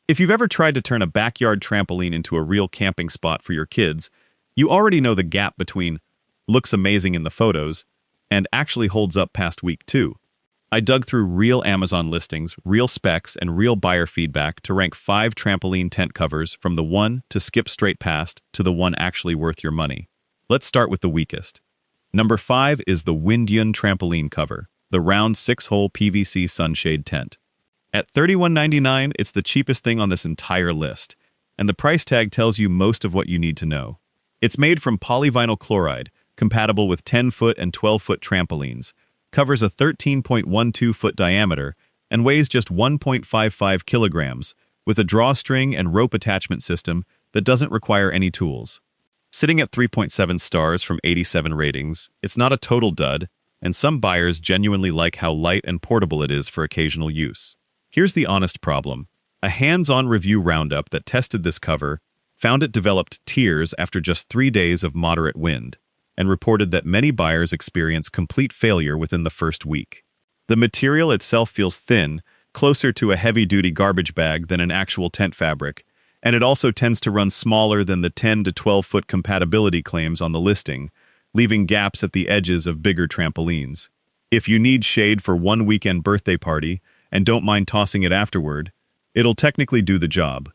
If you've ever tried to turn a backyard trampoline into a real camping spot for your kids, you already know the gap between looks amazing in the photos and actually holds up past week 2. I dug through real Amazon listings, real specs, and real buyer feedback to rank 5 trampoline tent covers from the one to skip straight past to the one actually worth your money. Let's start with the weakest. Number 5 is the Windyun trampoline cover, the round 6-hole PVC sunshade tent. At $31.99, it's the cheapest thing on this entire list, and the price tag tells you most of what you need to know. It's made from polyvinyl chloride, compatible with 10-foot and 12-foot trampolines, covers a 13.12-foot diameter, and weighs just 1.55 kilograms, with a drawstring and rope attachment system that doesn't require any tools. Sitting at 3.7 stars from 87 ratings, it's not a total dud, and some buyers genuinely like how light and portable it is for occasional use. Here's the honest problem. A hands-on review roundup that tested this cover found it developed tears after just 3 days of moderate wind, and reported that many buyers experience complete failure within the first week. The material itself feels thin, closer to a heavy-duty garbage bag than an actual tent fabric, and it also tends to run smaller than the 10 to 12-foot compatibility claims on the listing, leaving gaps at the edges of bigger trampolines. If you need shade for one weekend birthday party and don't mind tossing it afterward, it'll technically do the job.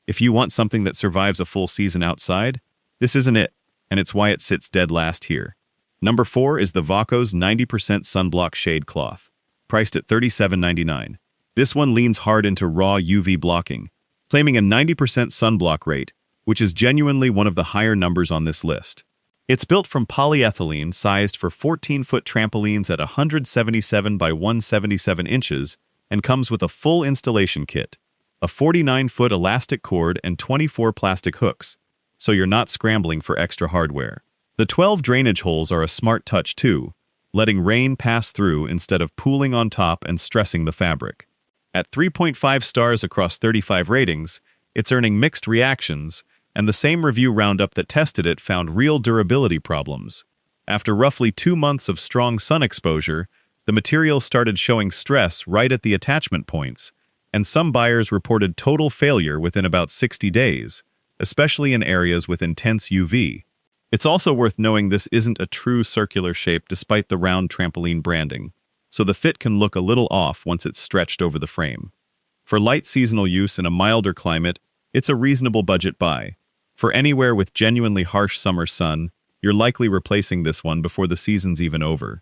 If you want something that survives a full season outside, this isn't it, and it's why it sits dead last here. Number 4 is the Voccos 90% Sunblock Shade Cloth, priced at $37.99. This one leans hard into raw UV blocking, claiming a 90% sunblock rate, which is genuinely one of the higher numbers on this list. It's built from polyethylene sized for 14-foot trampolines at 177 by 177 inches and comes with a full installation kit, a 49-foot elastic cord, and 24 plastic hooks, so you're not scrambling for extra hardware. The 12 drainage holes are a smart touch too, letting rain pass through instead of pooling on top and stressing the fabric. At 3.5 stars across 35 ratings, it's earning mixed reactions, and the same review roundup that tested it found real durability problems. After roughly 2 months of strong sun exposure, the material started showing stress right at the attachment points, and some buyers reported total failure within about 60 days, especially in areas with intense UV. It's also worth knowing this isn't a true circular shape despite the round trampoline branding, so the fit can look a little off once it's stretched over the frame. For light seasonal use in a milder climate, it's a reasonable budget buy. For anywhere with genuinely harsh summer sun, you're likely replacing this one before the season's even over.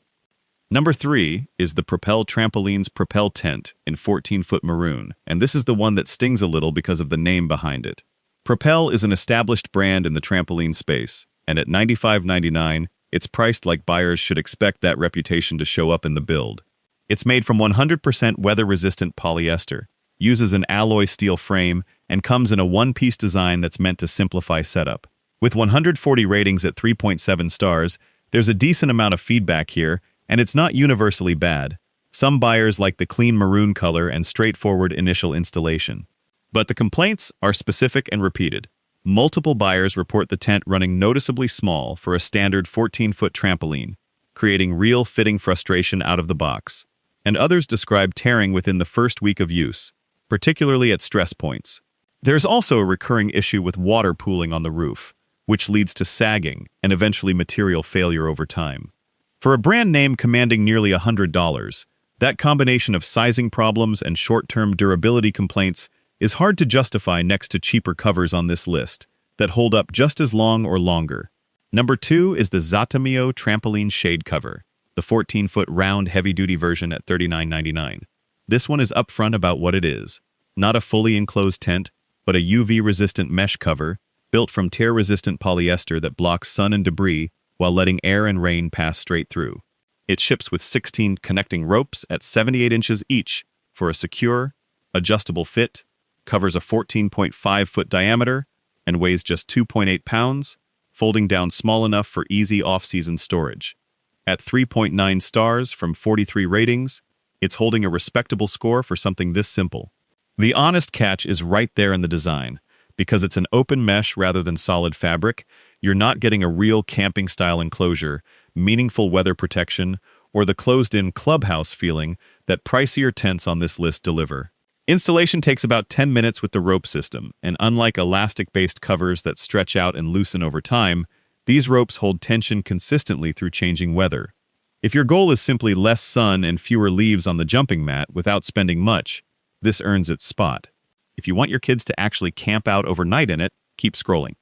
Number 3 is the Propel Trampolines Propel Tent in 14-foot maroon, and this is the one that stings a little because of the name behind it. Propel is an established brand in the trampoline space, and at $95.99, it's priced like buyers should expect that reputation to show up in the build. It's made from 100% weather-resistant polyester, uses an alloy steel frame, and comes in a one-piece design that's meant to simplify setup. With 140 ratings at 3.7 stars, there's a decent amount of feedback here, and it's not universally bad. Some buyers like the clean maroon color and straightforward initial installation. But the complaints are specific and repeated. Multiple buyers report the tent running noticeably small for a standard 14-foot trampoline, creating real fitting frustration out of the box. And others describe tearing within the first week of use, particularly at stress points. There's also a recurring issue with water pooling on the roof, which leads to sagging and eventually material failure over time. For a brand name commanding nearly $100, that combination of sizing problems and short-term durability complaints is hard to justify next to cheaper covers on this list that hold up just as long or longer. Number 2 is the XATAMIO Trampoline Shade Cover, the 14-foot round heavy-duty version at $39.99. This one is upfront about what it is. Not a fully enclosed tent, but a UV-resistant mesh cover built from tear-resistant polyester that blocks sun and debris while letting air and rain pass straight through. It ships with 16 connecting ropes at 78 inches each for a secure, adjustable fit, covers a 14.5-foot diameter, and weighs just 2.8 pounds, folding down small enough for easy off-season storage. At 3.9 stars from 43 ratings, it's holding a respectable score for something this simple. The honest catch is right there in the design. Because it's an open mesh rather than solid fabric, you're not getting a real camping-style enclosure, meaningful weather protection, or the closed-in clubhouse feeling that pricier tents on this list deliver. Installation takes about 10 minutes with the rope system, and unlike elastic-based covers that stretch out and loosen over time, these ropes hold tension consistently through changing weather. If your goal is simply less sun and fewer leaves on the jumping mat without spending much, this earns its spot. If you want your kids to actually camp out overnight in it, keep scrolling.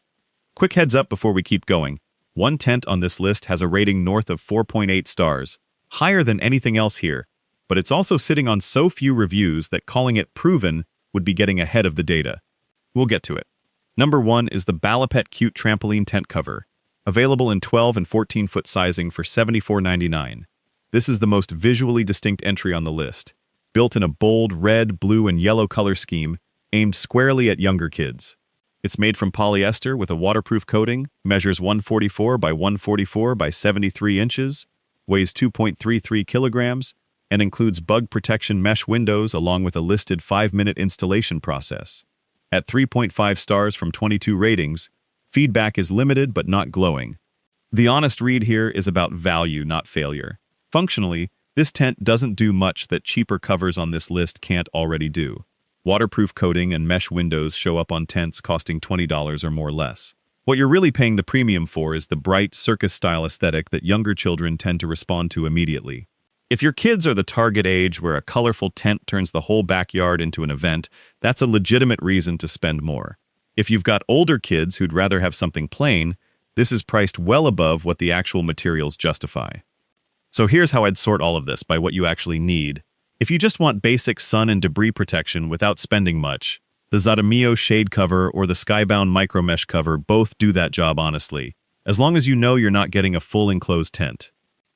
Quick heads up before we keep going. One tent on this list has a rating north of 4.8 stars, higher than anything else here, but it's also sitting on so few reviews that calling it proven would be getting ahead of the data. We'll get to it. Number 1 is the BALAPET Cute Trampoline Tent Cover, available in 12 and 14-foot sizing for $74.99. This is the most visually distinct entry on the list, built in a bold red, blue, and yellow color scheme aimed squarely at younger kids. It's made from polyester with a waterproof coating, measures 144 by 144 by 73 inches, weighs 2.33 kilograms, and includes bug protection mesh windows along with a listed 5-minute installation process. At 3.5 stars from 22 ratings, feedback is limited but not glowing. The honest read here is about value, not failure. Functionally, this tent doesn't do much that cheaper covers on this list can't already do. Waterproof coating and mesh windows show up on tents costing $20 or more less. What you're really paying the premium for is the bright, circus-style aesthetic that younger children tend to respond to immediately. If your kids are the target age where a colorful tent turns the whole backyard into an event, that's a legitimate reason to spend more. If you've got older kids who'd rather have something plain, this is priced well above what the actual materials justify. So here's how I'd sort all of this by what you actually need. If you just want basic sun and debris protection without spending much, the XATAMIO shade cover or the Skybound micro mesh cover both do that job honestly, as long as you know you're not getting a full enclosed tent.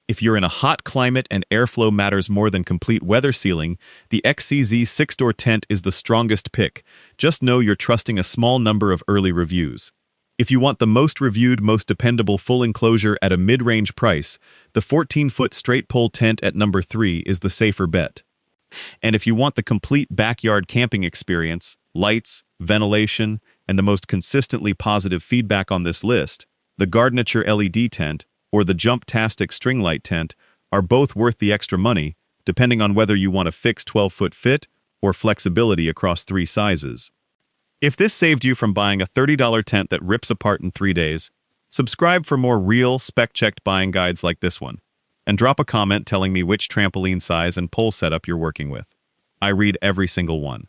If you're in a hot climate and airflow matters more than complete weather sealing, the XCZ 6-door tent is the strongest pick. Just know you're trusting a small number of early reviews. If you want the most reviewed, most dependable full enclosure at a mid-range price, the 14-foot straight pole tent at number 3 is the safer bet. And if you want the complete backyard camping experience, lights, ventilation, and the most consistently positive feedback on this list, the Gardenature LED tent or the Jumptastic string light tent are both worth the extra money, depending on whether you want a fixed 12-foot fit or flexibility across 3 sizes. If this saved you from buying a $30 tent that rips apart in 3 days, subscribe for more real, spec-checked buying guides like this one, and drop a comment telling me which trampoline size and pole setup you're working with. I read every single one.